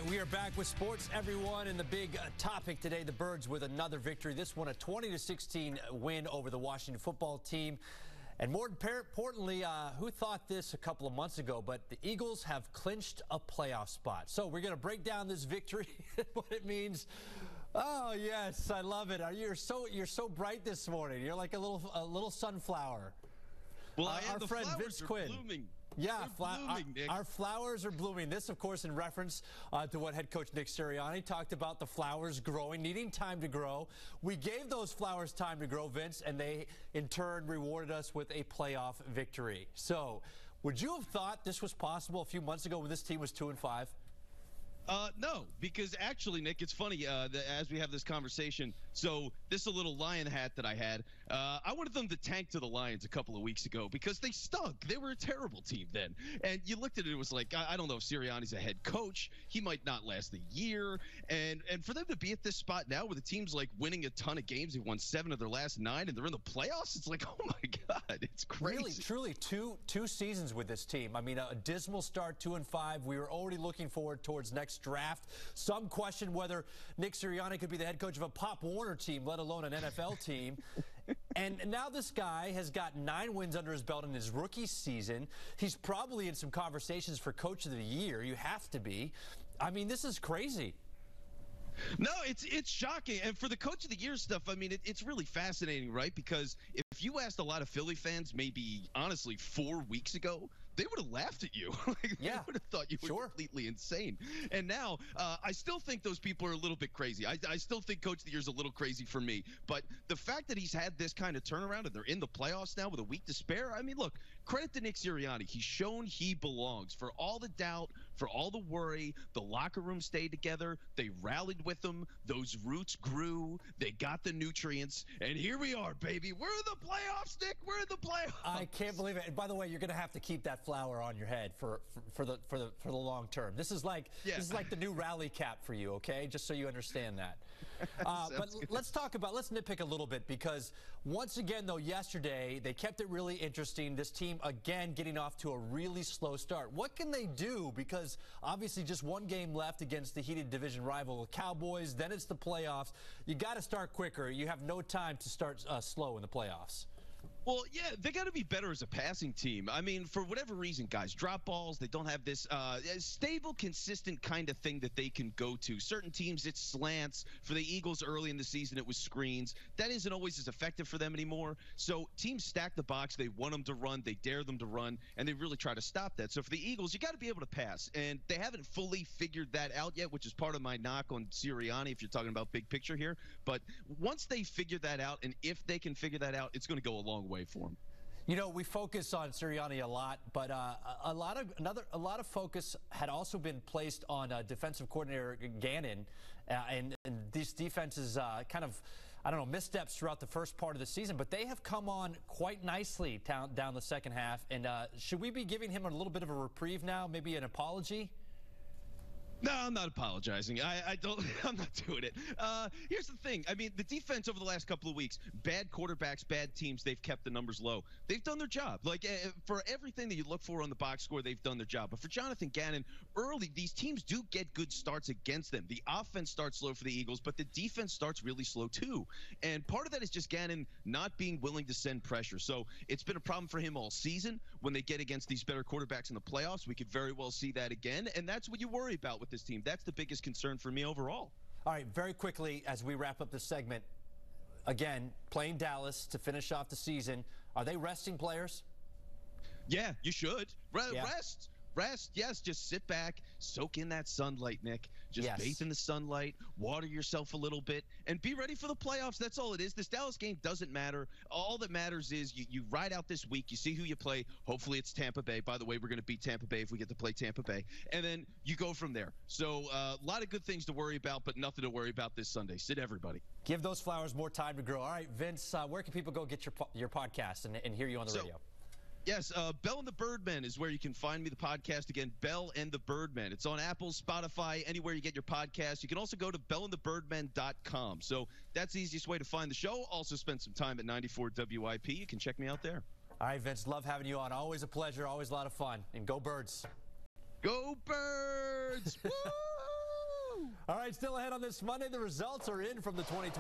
we are back with sports, everyone, and the big topic today, the Birds with another victory. This one, a 20-16 win over the Washington football team. And more importantly, who thought this a couple of months ago, but the Eagles have clinched a playoff spot. So we're going to break down this victory, what it means. Oh, yes, I love it. You're so bright this morning. You're like a little sunflower. Well, our friend Vince Quinn. Blooming. Yeah, our flowers are blooming. This, of course, in reference to what head coach Nick Sirianni talked about, the flowers growing, needing time to grow. We gave those flowers time to grow, Vince, and they, in turn, rewarded us with a playoff victory. So, would you have thought this was possible a few months ago when this team was 2-5? No, because actually, Nick, it's funny as we have this conversation. So this is a little lion hat that I had. I wanted them to tank to the Lions a couple of weeks ago because they stunk. They were a terrible team then. And you looked at it, it was like, I don't know if Sirianni's a head coach. He might not last a year. And for them to be at this spot now where the team's like winning a ton of games, they've won 7 of their last 9, and they're in the playoffs, it's like, oh my God, it's crazy. Really, truly, two seasons with this team. I mean, a dismal start, 2-5. We were already looking forward towards next draft. Some question whether Nick Sirianni could be the head coach of a Pop Warner team, let alone an NFL team. And now this guy has got 9 wins under his belt in his rookie season. He's probably in some conversations for coach of the year. You have to be. I mean, this is crazy. No, it's shocking. And for the coach of the year stuff, I mean, it's really fascinating, right? Because if you asked a lot of Philly fans, maybe honestly 4 weeks ago, they would have laughed at you. They would have thought you were completely insane. And now I still think those people are a little bit crazy. I still think coach of the year is a little crazy for me. But the fact that he's had this kind of turnaround and they're in the playoffs now with a week to spare, I mean, look, credit to Nick Sirianni. He's shown he belongs. For all the doubt, for all the worry, the locker room stayed together. They rallied with him. Those roots grew. They got the nutrients. And here we are, baby. We're in the playoffs, Nick. We're in the playoffs. I can't believe it. And by the way, you're going to have to keep that flower on your head for the long term. This is like the new rally cap for you, okay? Just so you understand that. But let's nitpick a little bit, because once again, though, yesterday they kept it really interesting. This team again getting off to a really slow start. What can they do? Because obviously just one game left against the heated division rival, the Cowboys. Then it's the playoffs. You got to start quicker. You have no time to start slow in the playoffs. Well, yeah, they got to be better as a passing team. I mean, for whatever reason, guys, drop balls. They don't have this stable, consistent kind of thing that they can go to. Certain teams, it's slants. For the Eagles early in the season, it was screens. That isn't always as effective for them anymore. So teams stack the box. They want them to run. They dare them to run, and they really try to stop that. So for the Eagles, you got to be able to pass, and they haven't fully figured that out yet, which is part of my knock on Sirianni if you're talking about big picture here. But once they figure that out, and if they can figure that out, it's going to go a long way for him. You know, we focus on Sirianni a lot, but a lot of focus had also been placed on defensive coordinator Gannon, and these defenses kind of, I don't know, missteps throughout the first part of the season, but they have come on quite nicely down the second half. And should we be giving him a little bit of a reprieve now, maybe an apology? No, I'm not apologizing. I'm not doing it. Here's the thing. I mean, the defense over the last couple of weeks, bad quarterbacks, bad teams, they've kept the numbers low. They've done their job. Like, for everything that you look for on the box score, they've done their job. But for Jonathan Gannon, early, these teams do get good starts against them. The offense starts slow for the Eagles, but the defense starts really slow too. And part of that is just Gannon not being willing to send pressure. So it's been a problem for him all season. When they get against these better quarterbacks in the playoffs, we could very well see that again. And that's what you worry about with this team. That's the biggest concern for me overall. All right, very quickly, as we wrap up this segment, again, playing Dallas to finish off the season, are they resting players? Yeah, you should. Rest, yes. Just sit back, soak in that sunlight, Nick. Just bathe in the sunlight, water yourself a little bit, and be ready for the playoffs. That's all it is. This Dallas game doesn't matter. All that matters is you ride out this week. You see who you play. Hopefully it's Tampa Bay. By the way, we're going to beat Tampa Bay if we get to play Tampa Bay. And then you go from there. So a lot of good things to worry about, but nothing to worry about this Sunday. Sit everybody. Give those flowers more time to grow. All right, Vince, where can people go get your podcast and hear you on the radio? Yes, Bell and the Birdman is where you can find me, the podcast. Again, Bell and the Birdman. It's on Apple, Spotify, anywhere you get your podcast. You can also go to bellandthebirdman.com. So that's the easiest way to find the show. Also spend some time at 94 WIP. You can check me out there. All right, Vince, love having you on. Always a pleasure, always a lot of fun. And go Birds. Go Birds! Woo! All right, still ahead on this Monday. The results are in from the 2020.